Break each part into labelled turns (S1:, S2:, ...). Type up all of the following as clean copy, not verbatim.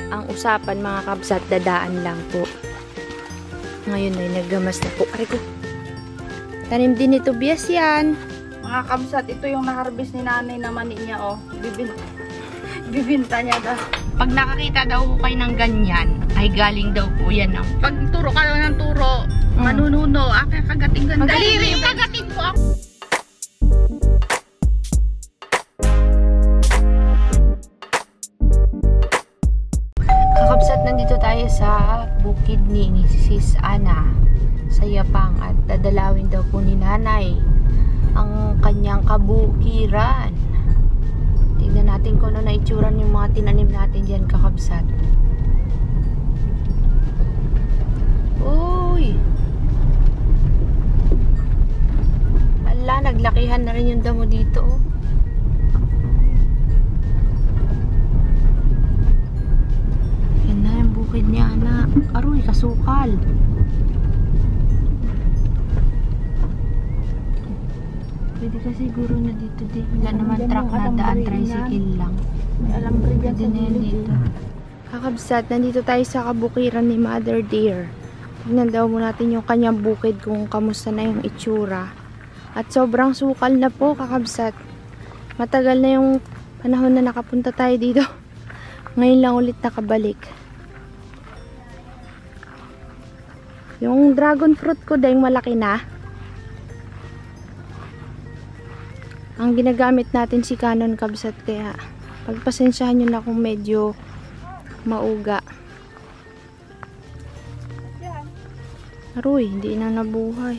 S1: Ang usapan mga kabsat, dadaan lang po. Ngayon ay naggamas na po. Aray ko. Tanim din ito bias yan.
S2: Mga kabsat, ito yung na-harvest ni nanay na mani niya, oh. Bibinta niya daw.
S1: Pag nakakita daw po kayo ng ganyan, ay galing daw po yan.
S2: Pag turo ka daw ng turo, manununo, kagating ganda.
S1: Daliri, kagating po ako. Kakabsat, nandito tayo sa bukid ni Sis Ana sa Yapang at dadalawin daw po ni nanay ang kanyang kabukiran. Tignan natin kung ano na itsura yung mga tinanim natin dyan, kakabsat. Uy! Ala, naglakihan na rin yung damo dito, oh. Yan na yung bukid niya, anak. Aroy, kasukal. Pwede ka siguro na dito din. Wala naman truck na daan, tricycle lang.
S2: May alambre dyan
S1: Pwede
S2: sa
S1: na yan
S2: gilid,
S1: dito. Kakabsat, nandito tayo sa kabukiran ni Mother Deer. Tignan daw mo natin yung kanyang bukid kung kamusta na yung itsura. At sobrang sukal na po, kakabsat. Matagal na yung panahon na nakapunta tayo dito. Ngayon lang ulit nakabalik. Yung dragon fruit ko dahil malaki na. Ang ginagamit natin si Canon, kabsat, kaya pagpasensyahan nyo na kung medyo mauga. Aroy, hindi na nabuhay.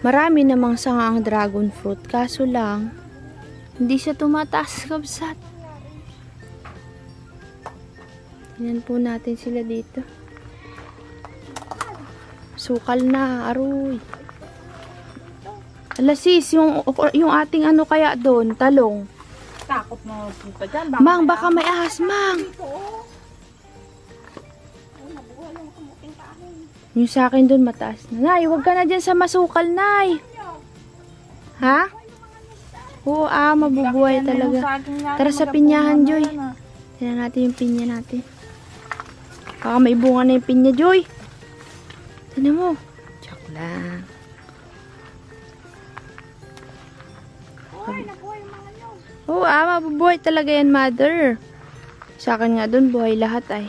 S1: Marami namang sanga ang dragon fruit, kaso lang hindi siya tumataas, kabsat. Tingnan po natin sila dito. Sukal na, aroy. Alasis, yung ating ano kaya doon, talong.
S2: Takot mo punta dyan.
S1: Mang, baka may ahas, Mang. Yung sa akin doon mataas na. Nay, huwag ka na dyan sa masukal, Nay. Ha? Oo, mabubuhay talaga. Tara sa pinyahan, Joy. Tingnan natin yung pinya natin. Baka may bunga na yung pinya, Joy. Tingnan mo. Tsak lang. Oo, mabubuhay talaga yan, Mother. Sa akin nga doon, buhay lahat ay.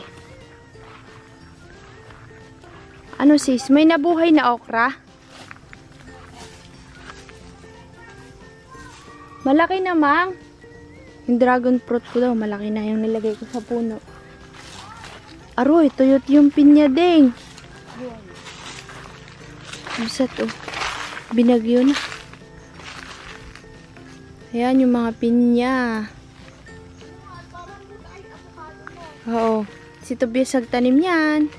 S1: Ano sis, may nabuhay na okra? Malaki na, Mang. Yung dragon fruit ko daw, malaki na yung nilagay ko sa puno. Aroy, tuyot yung pinya ding. Bisa to. Binagyo na. Ayan yung mga pinya. Oo. Si Tobias nagtanim yan.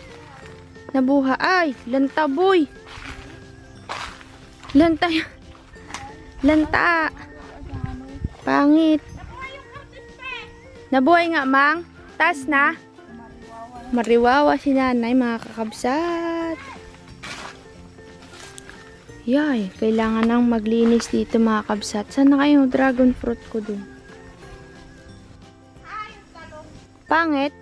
S1: Nabuha. Ay, lanta boy. Lanta. Lanta. Pangit. Nabuhay nga, Mang. Taas na. Mariwawa si nanay, mga kakabsat. Yay, kailangan nang maglinis dito, mga kabsat. Saan na kayo yung dragon fruit ko dun? Pangit.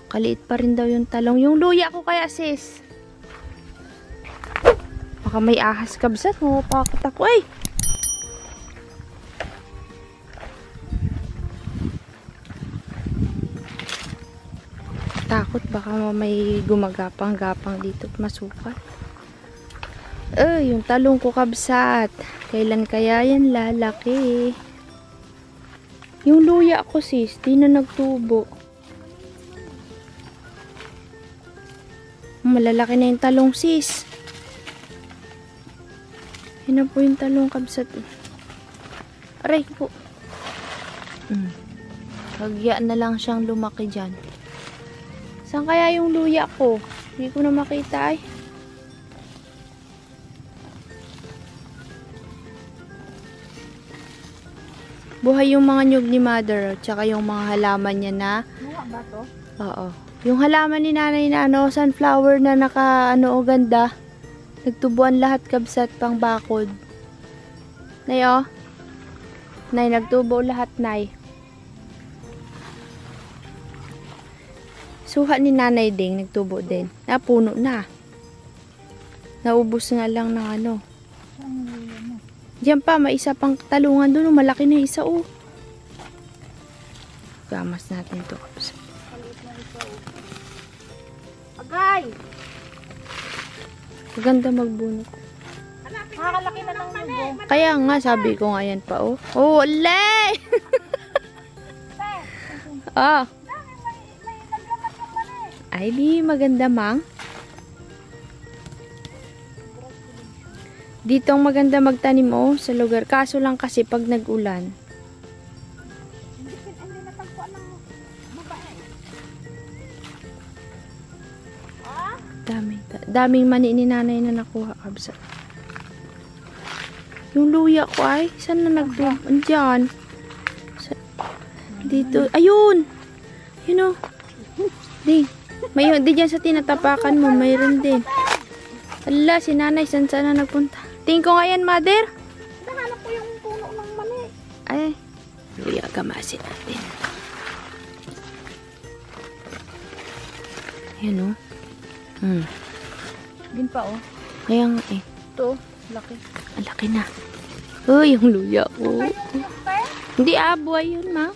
S1: Kaliit pa rin daw yung talong. Yung luya ko kaya, sis. Baka may ahas, kabsat. Mapapakot ako, eh. Takot baka may gumagapang-gapang dito at masukat. Yung talong ko, kabsat. Kailan kaya yan lalaki? Yung luya ko, sis, di na nagtubo. Malalaki na yung talong, sis. Yan na po yung talong, kabsat. Aray po. Hagyaan na lang siyang lumaki dyan. Saan kaya yung luya ko? Hindi ko na makita, ay. Buhay yung mga nyug ni Mother, tsaka yung mga halaman niya na.
S2: Buha ba to?
S1: Oo. Yung halaman ni nanay na sunflower na naka, ganda. Nagtubuan lahat kabsat pang bakod. Nay, oh. Nay, nagtubo lahat, Nay. Suha ni Nanay Ding, nagtubo din. Napuno na. Naubos nga lang ng ano. Diyan pa, may isa pang talungan doon. Malaki na isa, oh. Gamas natin ito.
S2: Agay!
S1: Maganda magbunot.
S2: Makakalaki na ng nubo.
S1: Kaya nga, sabi ko nga yan pa, oh. Oh, alay! Ah. Ay, di maganda, Mang. Dito ang maganda magtanim, oh, sa lugar. Kaso lang kasi pag nag-ulan. Daming mani ni Nanay na nakuha, kabsa. Yung luya ko ay, saan na nagtubo? Diyan. Dito. Ayun! Yun, oh. Ding. May di dyan sa tinatapakan mo, mayroon din. Ala, si Nanay, saan na nagpunta? Tingin ko nga yan, Mother.
S2: Nahanap ko yung puno ng mani.
S1: Ay, luya, gamasin natin. Yan, oh.
S2: Din pa, oh.
S1: Kaya nga, eh.
S2: Ito, laki.
S1: Ang laki na. Uy, yung luya ko. Hindi, buhay yun, Ma.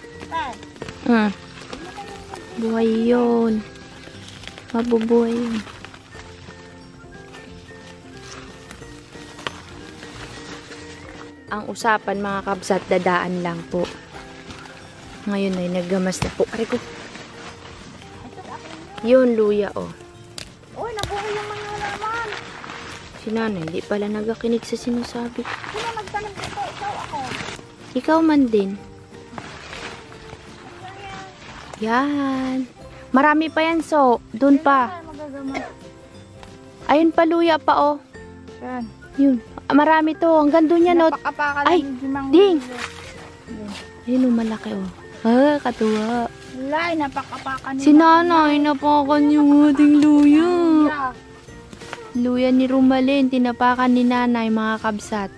S1: Buhay yun. Mabubuhay yun. Ang usapan, mga kabsat, dadaan lang po. Ngayon ay naggamas na po. Aray ko. Yun, luya, oh.
S2: Uy, nabuhay yung mga laman.
S1: Si Nanay, hindi pala nagakinig sa sinasabi.
S2: Sino nagtanong dito? Ikaw, ako.
S1: Ikaw man din. Yan. Marami pa yan, so. Doon pa. Ayun pa, luya pa, oh.
S2: Yan.
S1: Yun. Marami to. Hanggang doon yan, oh.
S2: Napakapakan
S1: Ay,
S2: ng limang
S1: Ding.
S2: luya.
S1: Ayun, oh, malaki, oh. Ah, katuwa.
S2: Wala, napakapakan
S1: Si Nanay, napakan yung ating luya. Luya ni Rumalin, tinapakan ni Nanay, mga kabsat.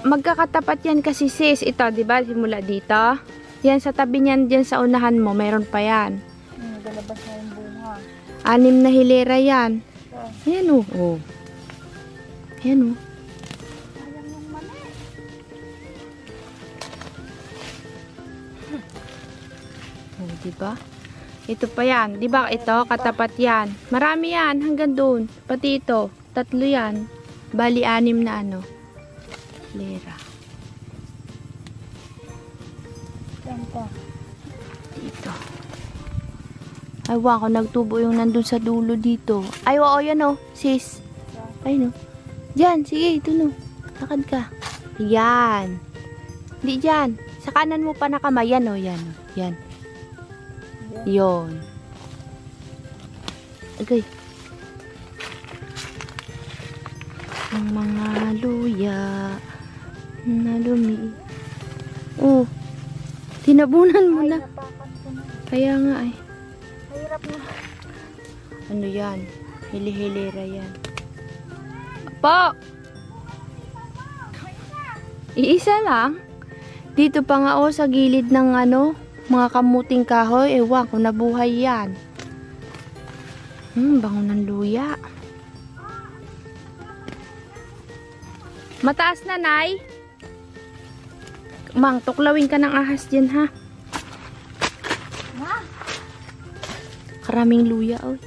S1: Magkakatapat yan kasi, sis. Ito, di ba? Simula dito. Yan sa tabi niyan, dyan sa unahan mo, mayroon pa yan.
S2: Galabas na yung bunga.
S1: 6 na hilera yan. Ayan, oh. Oh. Ayan, oh.
S2: Sayang yung mani.
S1: Oh, diba? Ito pa yan. Diba ito? Katapat yan. Marami yan. Hanggang doon. Pati ito. 3 yan. Bali 6 na ano. Lera.
S2: Yan pa.
S1: Dito. Ay, wow. Nagtubo yung nandun sa dulo dito. Ay, wow. Yan, oh. Sis. Ay, no. Diyan. Sige. Ito, no. Lakad ka. Yan. Hindi dyan. Sa kanan mo pa na kamay. Yan, oh. Yan, oh. Yan. Yon. Okay. Ang mga luya na lumi. Oh. Tinabunan mo na. Kaya nga ay.
S2: Hirap na.
S1: Ano yan? Hili-hilira yan. Po! Iisa lang. Dito pa nga, oh, sa gilid ng ano, mga kamuting kahoy. Ewan ko, nabuhay yan. Bango ng luya. Mataas na, Nay. Mang, tuklawin ka ng ahas dyan, ha? Karaming luya, oh.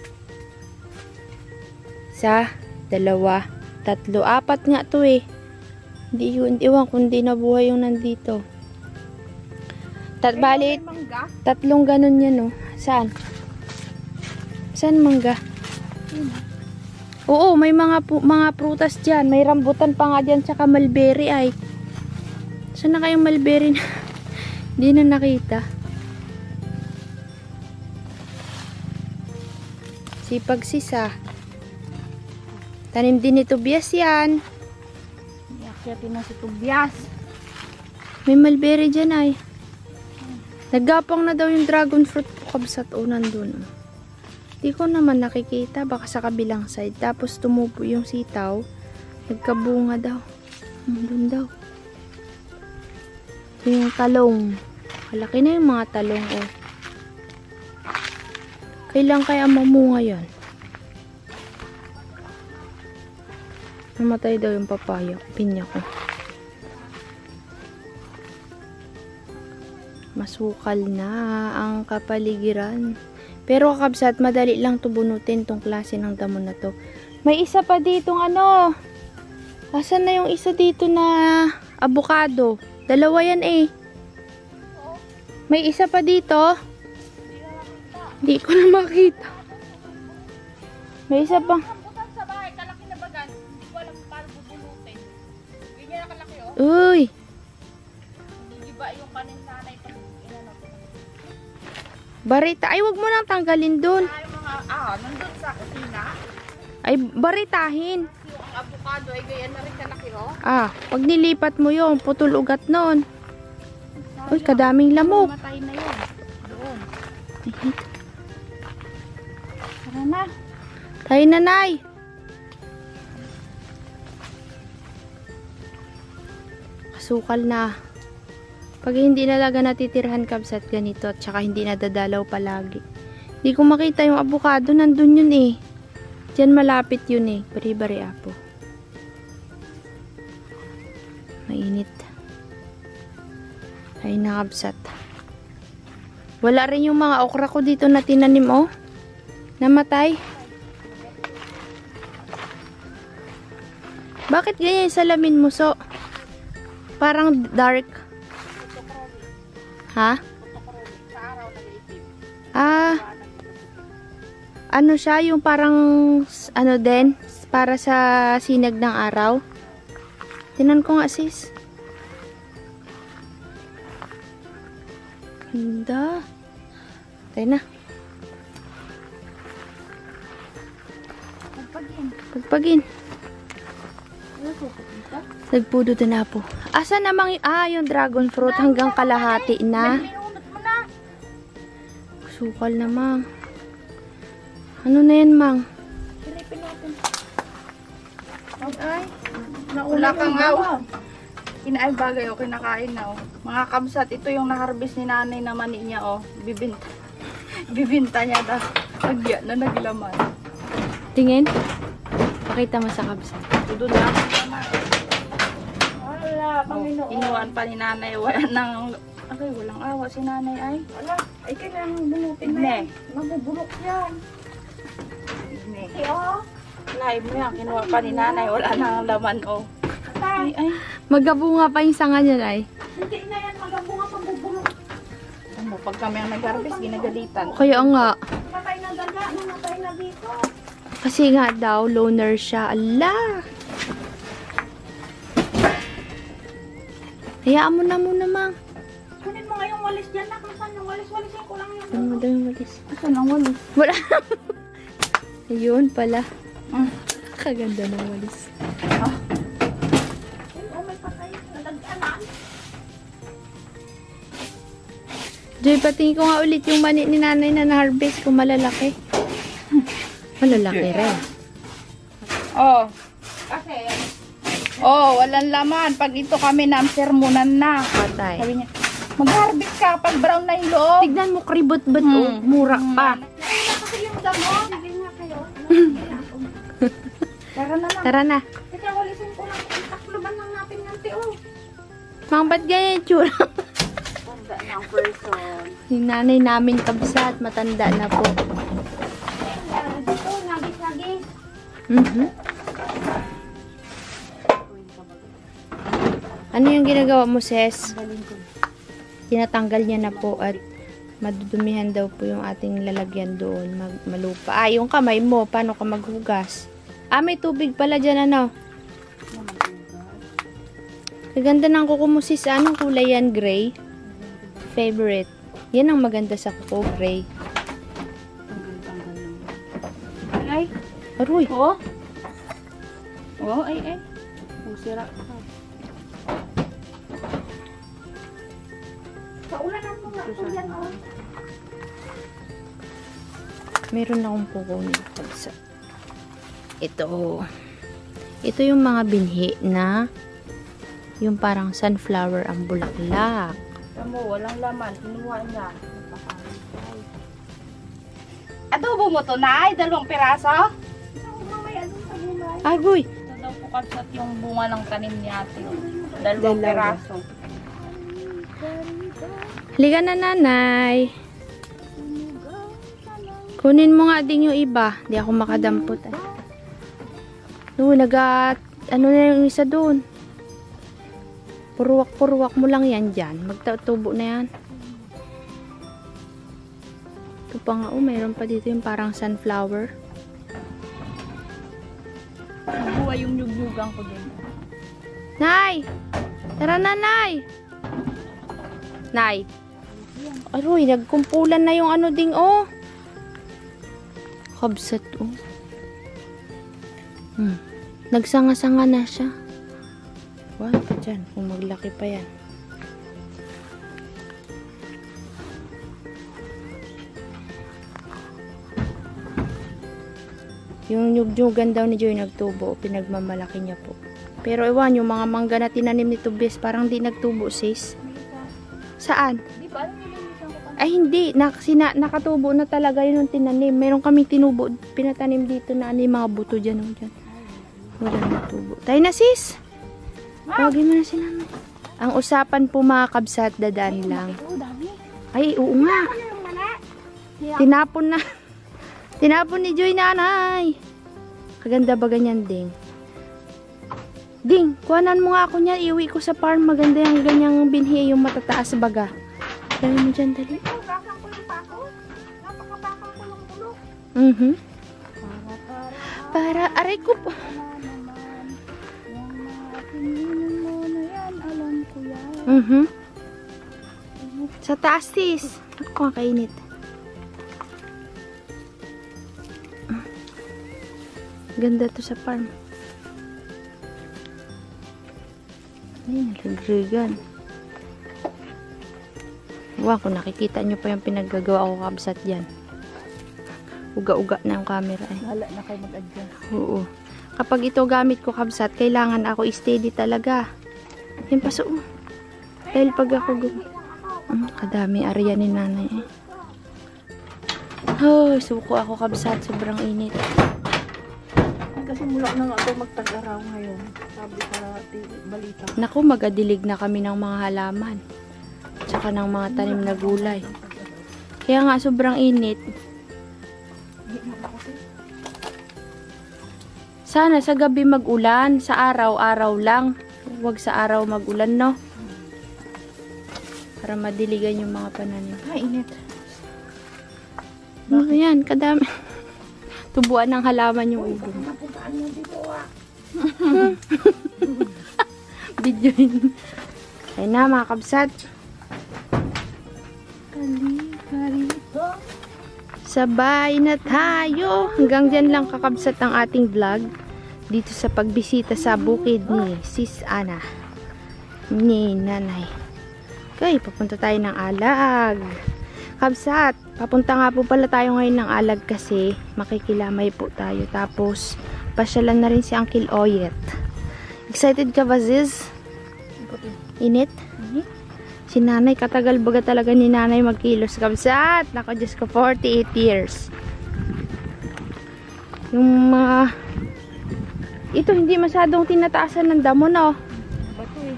S1: 1, 2, 3, 4 nga to, eh. Hindi yun, iwan kung di nabuhay yung nandito. Bali, 3 ganun yan, oh. Saan? Saan mangga? Oo, may mga prutas dyan. May rambutan pa nga dyan, tsaka mulberry, ay. Saan na kayong mulberry na? Di na nakita. Sipag sisa. Tanim din ni Tobias yan.
S2: Iakyati na si Tobias.
S1: May mulberry dyan, ay. Naggapang na daw yung dragon fruit po, kabsat, o nandun. Di ko naman nakikita. Baka sa kabilang side. Tapos tumubo yung sitaw. Nagkabunga daw. Doon daw. Ito yung talong. Malaki na yung mga talong, oh. Kailan kaya mamunga yan? Namatay daw yung papaya. Pinya ko. Masukal na ang kapaligiran. Pero kakabsat, madali lang to bunutin tong klase ng damo na to. May isa pa ditong ano. Asan na yung isa dito na avocado? Dalawa yan eh. May isa pa dito. Hindi ko na makita. May isa pa.
S2: Sa bahay, kalaki na bagan. Hindi ko alam paano bubunutin. Ganyan na kalaki, oh.
S1: Uy.
S2: Iba yung kanin nanay pag inano.
S1: Barita. Ay, wag mo nang tanggalin dun.
S2: Ay, mga, nandun sa kusina.
S1: Ay, baritahin.
S2: Yung avocado ay ganyan na rin kalaki, oh.
S1: Pag nilipat mo yung putol ugat nun. Uy, kadaming lamok.
S2: Matay na yun. Doon.
S1: Tara na. Tayo, nanay. Kasukal na. Pag hindi nalaga natitirhan kabsat ganito at saka hindi nadadalaw palagi. Hindi ko makita yung avocado. Nandun yun eh. Diyan malapit yun eh. Bari-bari apo. Mainit. Ay nakabsat. Wala rin yung mga okra ko dito na tinanim, oh. Namatay. Bakit ganyan yung salamin mo, so? Parang dark. Ha? Ano siya? Yung parang, ano din? Para sa sinag ng araw? Tinan ko nga, sis. Ganda. Tayo na. Pagpagin. Nagpudo na po. Asa namang yung dragon fruit hanggang kalahati na. Sukal na, mang. Ano na yan, mang?
S2: Ay, wala kang awa. Kinaay bagay, oh, kinakain na, oh. Mga kamsat, ito yung na-harvest ni nanay na mani niya, oh. Bibinta niya daw. Agya na naglaman.
S1: Tingin. Pakita mo sa kabsat.
S2: Doon na ako naman. Wala, Panginoon. Inuwan pa ni nanay. Wala nang... Okay, walang awa si nanay ay. Wala, ay kailangan bunutin na yan. Mabubulok yan. Live mo yan. Kinuha pa ni nanay. Wala nang laman, oh. Ay.
S1: Magabunga pa yung sanga niya, ay.
S2: Hindi na yan. Magabunga mabubulok. Ano, pag kami ang nag-harvest, ginagalitan.
S1: Kaya nga.
S2: Namatay na daga. Namatay na dito.
S1: Kasi nga daw, loner siya. Ala! Hayaan mo na muna, mang.
S2: Kunin mo nga yung walis dyan. Nakasan yung walis. Walisin ko lang yung...
S1: Ano mo daw yung walis?
S2: Asan ang walis?
S1: Wala. Ayun pala. Kaganda ng walis.
S2: Oh, may patay. Nadagdanan.
S1: Joy, patingin ko nga ulit yung mani ni nanay na na-harvest kung malalaki. Malalaki rin.
S2: Oh. Kasi, walang laman. Pag ito kami na-sermonan na.
S1: Patay.
S2: Sabi niya, mag-harvest ka pag brown na yung loob.
S1: Tignan mo, kribot-bot. Mura pa.
S2: Kaya kasi yung damo. Sige nga kayo. Tara na lang.
S1: Tara na.
S2: Kasi walisin ko lang. Takluban lang natin yung tiyo.
S1: Mang, ba't ganyan yung tsura?
S2: Tanda ng person.
S1: Yung nanay namin kabsat, matanda na po.
S2: Dito, nagis-nagis.
S1: Ano yung ginagawa mo, Ses? Tinatanggal niya na po at madudumihan daw po yung ating lalagyan doon. Malupa. Yung kamay mo, paano ka maghugas? May tubig pala dyan, ano? Kaganda ng kuko mo, sis. Anong kulay yan? Gray? Favorite. Yan ang maganda sa kuko, gray.
S2: Ay.
S1: Aroy.
S2: Oh, ay. Sira. Kaulanan mo nga po yan, oh.
S1: Meron akong kukunin kabsat. Ito yung mga binhi na yung parang sunflower ang bulaklak.
S2: Tamo, walang laman. Kinuha niya. Adobo mo to, Nay? 2 piraso?
S1: Agoy!
S2: Ito daw po kabsat yung bunga ng tanim ni ate. 2
S1: Dalawa.
S2: piraso.
S1: Halika na, nanay. Kunin mo nga din yung iba. Di ako makadampot. No, ano na yung isa doon? Puruwak-puruwak mo lang yan dyan. Magtatubo na yan. Ito pa nga, mayroon pa dito yung parang sunflower.
S2: Buhay yung nyug-nyugang ko din.
S1: Nay! Tara na, Nay! Nay! Aroy, nagkumpulan na yung ano ding, oh. Kabsat, oh. Nagsanga-sanga na siya. Wow, pa dyan. Kung maglaki pa yan. Yung nyug-nyugan daw ni Joy nagtubo. Pinagmamalaki niya po. Pero ewan, yung mga mangga na tinanim ni Tobias parang di nagtubo, sis. Saan?
S2: Di ba? Anong nilimitan ko pa?
S1: Ay, hindi. Nakatubo na talaga yun yung tinanim. Meron kaming tinubo, pinatanim dito na ano, yung mga buto dyan. Dyan. Wala natubo. Tayo na, sis. Tawagin mo na si nanay. Ang usapan po mga kabsat, dadaan lang. Ay, oo nga. Tinapon na. Tinapon ni Joy, nanay. Kaganda ba ganyan, Ding? Ding, kuhanan mo nga ako niyan. Iuwi ko sa farm. Maganda yung ganyang binhi, yung matataas baga. Dali mo dyan, dali. Para, aray ko po. Sa taas, sis. Ako, kainit. Ganda to sa farm. Ay, nalagrigan. Wow, kung nakikita nyo pa yung pinaggagawa ko kabsat dyan. Uga-uga na yung camera eh.
S2: Wala na kayo mag-adjust.
S1: Oo. Kapag ito gamit ko kabsat, kailangan ako steady talaga. Yan pa so. Dahil pag ako kadami area ni nanay eh. Oh, suko ako kabsat. Sobrang init.
S2: Kasi mula na nga ako magtag-araw ngayon. Sabi para balita.
S1: Naku, magadilig na kami ng mga halaman. Tsaka ng mga tanim na gulay. Kaya nga, sobrang init. Sana sa gabi mag-ulan. Sa araw-araw lang. Huwag sa araw mag-ulan, no? Para madiligan yung mga pananim.
S2: Ay, init.
S1: Ano yan? Kadami. Tubuan ng halaman yung ulo.
S2: Napuntaan mo dito,
S1: Video yun. Ayun na, mga kabsat. Sabay na tayo. Hanggang dyan lang kakabsat ang ating vlog. Dito sa pagbisita sa bukid ni Sis Ana. Ni Nanay. Okay, papunta tayo ng Alag. Kabsat, papunta nga po pala tayo ngayon ng Alag kasi makikilamay po tayo. Tapos, pasyalan na rin si Uncle Oyet. Excited ka ba, Ziz? Init? Si nanay, katagal baga talaga ni nanay magkilos. Kabsat! Nako, Diyos ko, 48 years. Yung mga... ito, hindi masyadong tinataasan ng damo, no?
S2: Bato eh.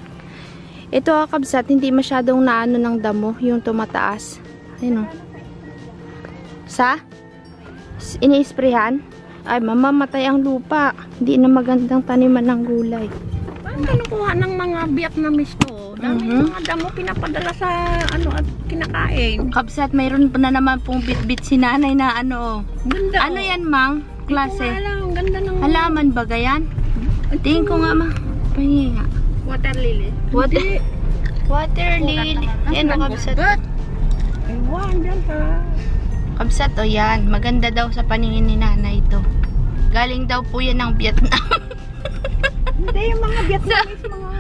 S1: Ito, kabsat, hindi masyadong naano ng damo, yung tumataas. Ayun, o. Sa? Ini-sprayhan? Ay, mamamatay ang lupa. Hindi na magandang taniman ng gulay.
S2: Paano kinukuha ng mga Vietnamese to? Dami mga damo pinapadala sa ano at kinakain.
S1: Kabsat, mayroon pa na naman pong bit-bit si nanay na ano.
S2: Ganda.
S1: Ano yan, mang? Klase?
S2: Ang ganda ng
S1: Halaman ba gayan? Tingin ko nga, ma. Pahingi nga.
S2: water lily.
S1: Water lily. Yan, o, kabsat.
S2: Ewan, dyan ha.
S1: Kabsat, o yan. Maganda daw sa paningin ni nanay ito. Galing daw po yan ng Vietnam.
S2: Hindi, yung mga Vietnamese, mga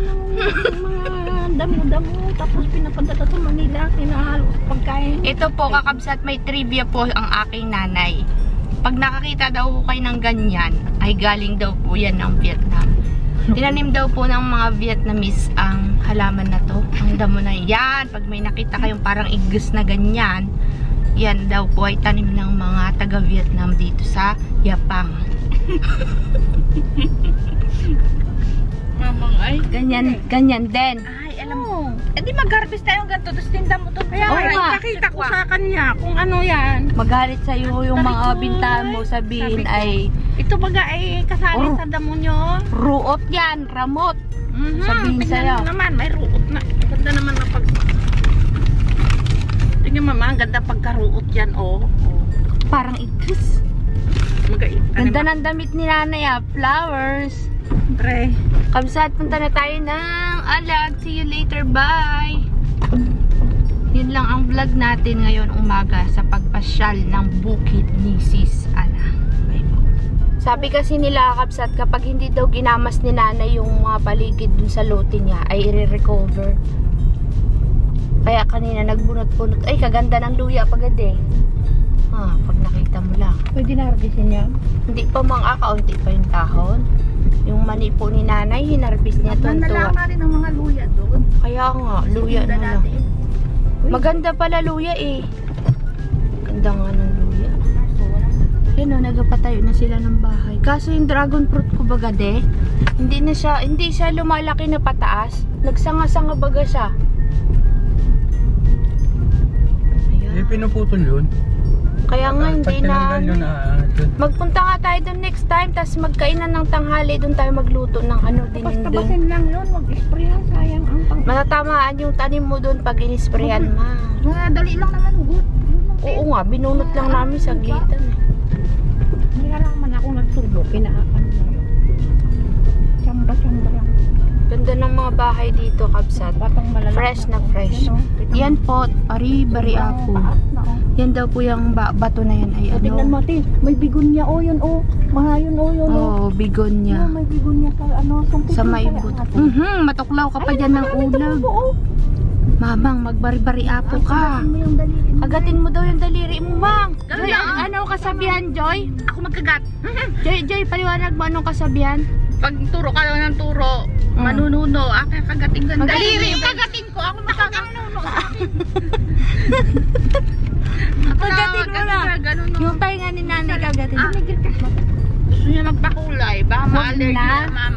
S2: ng damo-damo. Tapos pinapadala sa Manila. Kinahalo sa pagkain.
S1: Ito po, kakabsat, may trivia po ang aking nanay. Pag nakakita daw po kayo ng ganyan, ay galing daw po yan ng Vietnam. Tinanim daw po ng mga Vietnamese ang halaman na to. Ang damo na yan. Pag may nakita kayong parang igus na ganyan, yan daw po ay tanim ng mga taga-Vietnam dito sa Yapang.
S2: Mamang ay.
S1: Ganyan din.
S2: Ay, alam mo. Eh di mag-harvest tayo ng ganito. Tapos tinda mo to. Kaya nakita ko sa kanya kung ano yan.
S1: Magalit sa'yo yung mga bintahan mo, sabihin ay
S2: Ito baga ay kasali sa damo nyo.
S1: ruot yan, ramot. Sabihin
S2: Tingnan
S1: sa'yo.
S2: mo naman, may ruot na. Ganda naman na pag... Tingnan mama, ang ganda pagkaruot yan, oh.
S1: Parang igus.
S2: Magait.
S1: Ganda ng damit ni nanay, flowers.
S2: Pre.
S1: Kabsat, punta na tayo ng Alag. See you later, bye! Yun lang ang vlog natin ngayon umaga sa pagpasyal ng bukid ni Sis Ana. Bye po. Sabi kasi nila, Kabsat, kapag hindi daw ginamas ni nanay yung mga paligid dun sa lote niya, ay i-recover. Kaya kanina nagbunot-bunot. Ay, kaganda ng luya pagad eh. Pag nakita mo lang.
S2: Pwede nargisin niya.
S1: Hindi pa kaunti pa yung tahon. Yung mani po ni nanay, hinarbis niya tuntua.
S2: Nalama rin ang mga luya doon.
S1: Kaya nga, luya na lang. Maganda pala luya eh. Ganda nga ng luya. Yan o, nagpatayo na sila ng bahay. Kaso yung dragon fruit ko baga de, hindi siya lumalaki na pataas. Nagsanga-sanga baga siya.
S3: Eh, pinuputol yun.
S1: Kaya nga, hindi na.
S3: Yun,
S1: Magpunta nga tayo doon next time, tapos magkainan ng tanghali, doon tayo magluto ng dinindin.
S2: Tabasin lang yun, mag-sprayan, sayang ang pang...
S1: Matatamaan yung tanim mo doon pag inisprayan, ma.
S2: Mga dali lang naman, hugot.
S1: Oo nga, binunot lang namin sa glitan.
S2: Hindi nga lang man ako nagsubo, pinaakan na yun. Chamba-chamba lang.
S1: Ganda ng mga bahay dito, Kabsat.
S2: Batang malalaki.
S1: Fresh na fresh. Yan po, Bari Apo. Yan daw po yung bato na yan ay
S2: Tingnan mo, ate. May bigunya, oh, yun, oh. Mahayon, oh, yun, oh.
S1: Oh, bigonya.
S2: May bigunya sa,
S1: Sa may buto. Matuklaw ka pa dyan ng ulam. Mamang, magbari-bari apo ka. Agatin mo daw yung daliri mo, Mang. Joy, anong kasabihan, Joy?
S2: Ako magkagat.
S1: Joy, paliwanag mo anong kasabihan?
S2: Pag turo ka lang ng turo, manununo. Ako kagating ko. Daliri, yung kagating ko. Ako makakanuno sa akin.
S1: Kagatin mo lang. Yung tainga ni nanay kagatin.
S2: Gusto niya magpakulay. Baka ma-allergy na, ma'am.